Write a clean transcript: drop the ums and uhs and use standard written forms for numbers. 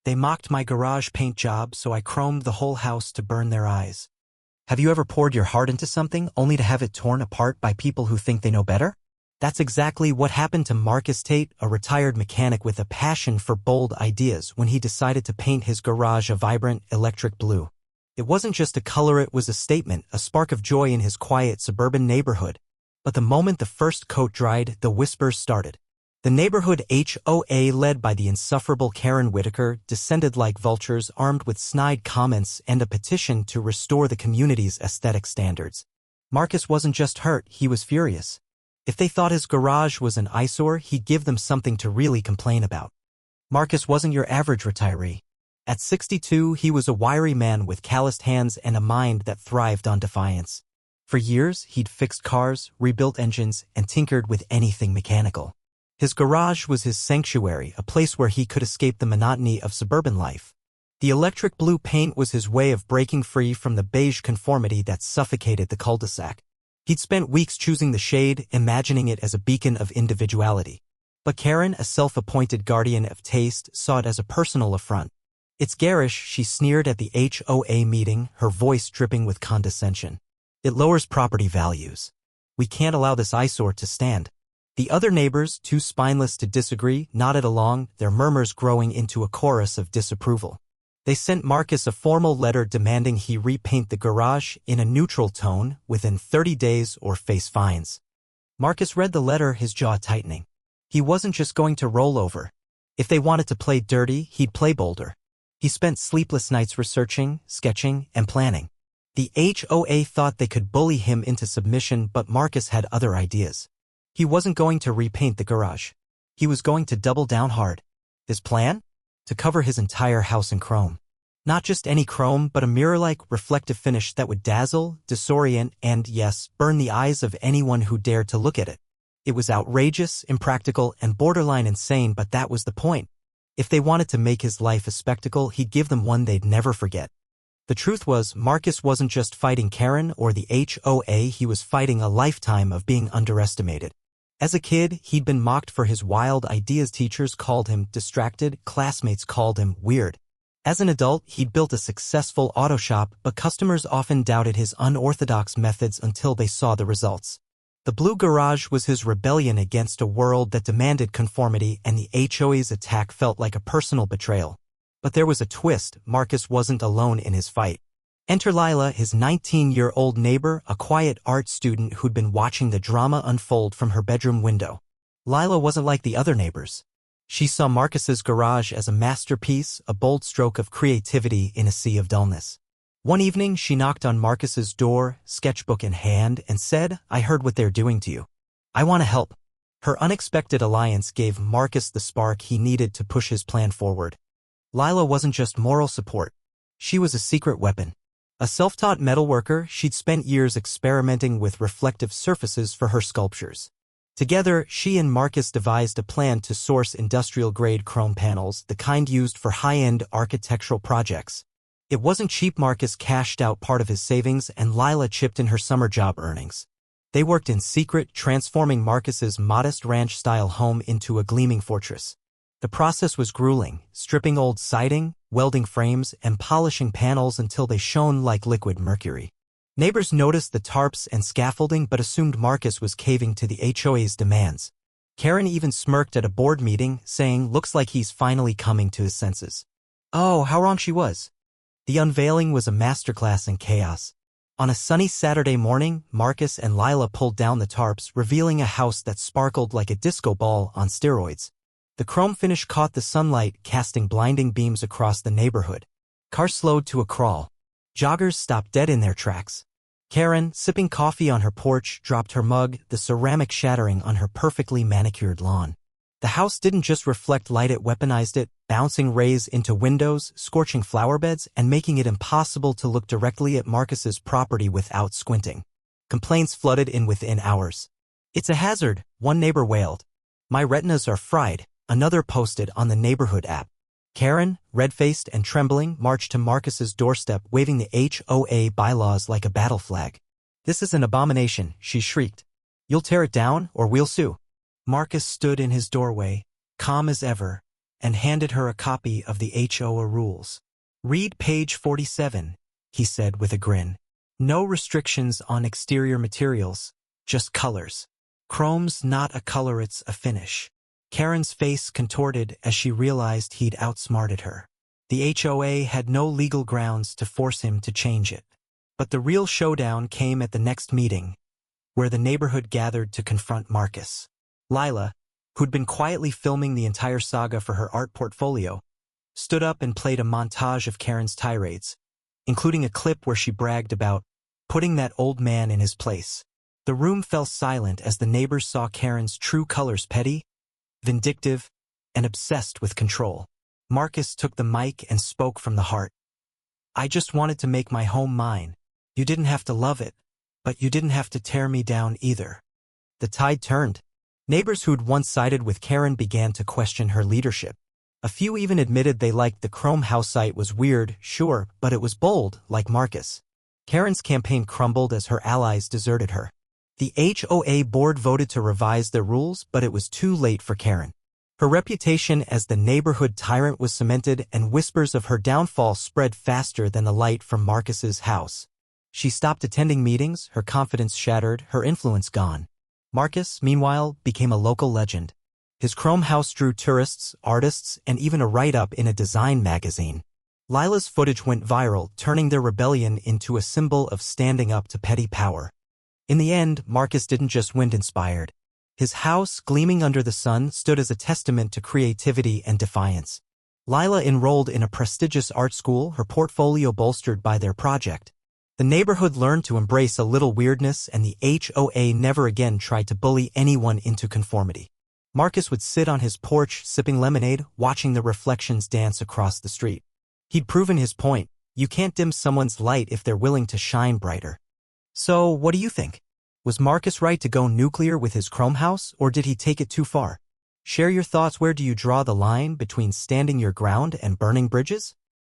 They mocked my garage paint job, so I chromed the whole house to burn their eyes. Have you ever poured your heart into something only to have it torn apart by people who think they know better? That's exactly what happened to Marcus Tate, a retired mechanic with a passion for bold ideas, when he decided to paint his garage a vibrant electric blue. It wasn't just a color, it was a statement, a spark of joy in his quiet suburban neighborhood. But the moment the first coat dried, the whispers started. The neighborhood HOA, led by the insufferable Karen Whitaker, descended like vultures, armed with snide comments and a petition to restore the community's aesthetic standards. Marcus wasn't just hurt, he was furious. If they thought his garage was an eyesore, he'd give them something to really complain about. Marcus wasn't your average retiree. At 62, he was a wiry man with calloused hands and a mind that thrived on defiance. For years, he'd fixed cars, rebuilt engines, and tinkered with anything mechanical. His garage was his sanctuary, a place where he could escape the monotony of suburban life. The electric blue paint was his way of breaking free from the beige conformity that suffocated the cul-de-sac. He'd spent weeks choosing the shade, imagining it as a beacon of individuality. But Karen, a self-appointed guardian of taste, saw it as a personal affront. "It's garish," she sneered at the HOA meeting, her voice dripping with condescension. "It lowers property values. We can't allow this eyesore to stand." The other neighbors, too spineless to disagree, nodded along, their murmurs growing into a chorus of disapproval. They sent Marcus a formal letter demanding he repaint the garage in a neutral tone within 30 days or face fines. Marcus read the letter, his jaw tightening. He wasn't just going to roll over. If they wanted to play dirty, he'd play bolder. He spent sleepless nights researching, sketching, and planning. The HOA thought they could bully him into submission, but Marcus had other ideas. He wasn't going to repaint the garage. He was going to double down hard. His plan? To cover his entire house in chrome. Not just any chrome, but a mirror-like, reflective finish that would dazzle, disorient, and, yes, burn the eyes of anyone who dared to look at it. It was outrageous, impractical, and borderline insane, but that was the point. If they wanted to make his life a spectacle, he'd give them one they'd never forget. The truth was, Marcus wasn't just fighting Karen or the HOA, he was fighting a lifetime of being underestimated. As a kid, he'd been mocked for his wild ideas, teachers called him distracted, classmates called him weird. As an adult, he'd built a successful auto shop, but customers often doubted his unorthodox methods until they saw the results. The blue garage was his rebellion against a world that demanded conformity, and the HOA's attack felt like a personal betrayal. But there was a twist. Marcus wasn't alone in his fight. Enter Lila, his 19-year-old neighbor, a quiet art student who'd been watching the drama unfold from her bedroom window. Lila wasn't like the other neighbors. She saw Marcus's garage as a masterpiece, a bold stroke of creativity in a sea of dullness. One evening, she knocked on Marcus's door, sketchbook in hand, and said, "I heard what they're doing to you. I want to help." Her unexpected alliance gave Marcus the spark he needed to push his plan forward. Lila wasn't just moral support. She was a secret weapon. A self-taught metalworker, she'd spent years experimenting with reflective surfaces for her sculptures. Together, she and Marcus devised a plan to source industrial-grade chrome panels, the kind used for high-end architectural projects. It wasn't cheap. Marcus cashed out part of his savings, and Lila chipped in her summer job earnings. They worked in secret, transforming Marcus's modest ranch-style home into a gleaming fortress. The process was grueling, stripping old siding, welding frames, and polishing panels until they shone like liquid mercury. Neighbors noticed the tarps and scaffolding but assumed Marcus was caving to the HOA's demands. Karen even smirked at a board meeting, saying, "Looks like he's finally coming to his senses." Oh, how wrong she was. The unveiling was a masterclass in chaos. On a sunny Saturday morning, Marcus and Lila pulled down the tarps, revealing a house that sparkled like a disco ball on steroids. The chrome finish caught the sunlight, casting blinding beams across the neighborhood. Cars slowed to a crawl. Joggers stopped dead in their tracks. Karen, sipping coffee on her porch, dropped her mug, the ceramic shattering on her perfectly manicured lawn. The house didn't just reflect light, it weaponized it, bouncing rays into windows, scorching flower beds, and making it impossible to look directly at Marcus's property without squinting. Complaints flooded in within hours. "It's a hazard," one neighbor wailed. "My retinas are fried," another posted on the neighborhood app. Karen, red-faced and trembling, marched to Marcus's doorstep, waving the HOA bylaws like a battle flag. "This is an abomination," she shrieked. "You'll tear it down, or we'll sue." Marcus stood in his doorway, calm as ever, and handed her a copy of the HOA rules. "Read page 47, he said with a grin. "No restrictions on exterior materials, just colors. Chrome's not a color, it's a finish." Karen's face contorted as she realized he'd outsmarted her. The HOA had no legal grounds to force him to change it. But the real showdown came at the next meeting, where the neighborhood gathered to confront Marcus. Lila, who'd been quietly filming the entire saga for her art portfolio, stood up and played a montage of Karen's tirades, including a clip where she bragged about putting that old man in his place. The room fell silent as the neighbors saw Karen's true colors: petty, vindictive, and obsessed with control. Marcus took the mic and spoke from the heart. "I just wanted to make my home mine. You didn't have to love it, but you didn't have to tear me down either." The tide turned. Neighbors who'd once sided with Karen began to question her leadership. A few even admitted they liked the Chrome house site was weird, sure, but it was bold, like Marcus. Karen's campaign crumbled as her allies deserted her. The HOA board voted to revise their rules, but it was too late for Karen. Her reputation as the neighborhood tyrant was cemented, and whispers of her downfall spread faster than the light from Marcus's house. She stopped attending meetings, her confidence shattered, her influence gone. Marcus, meanwhile, became a local legend. His Chrome house drew tourists, artists, and even a write-up in a design magazine. Lila's footage went viral, turning their rebellion into a symbol of standing up to petty power. In the end, Marcus didn't just win inspired. His house, gleaming under the sun, stood as a testament to creativity and defiance. Lila enrolled in a prestigious art school, her portfolio bolstered by their project. The neighborhood learned to embrace a little weirdness, and the HOA never again tried to bully anyone into conformity. Marcus would sit on his porch, sipping lemonade, watching the reflections dance across the street. He'd proven his point: you can't dim someone's light if they're willing to shine brighter. So, what do you think? Was Marcus right to go nuclear with his Chrome house, or did he take it too far? Share your thoughts. Where do you draw the line between standing your ground and burning bridges?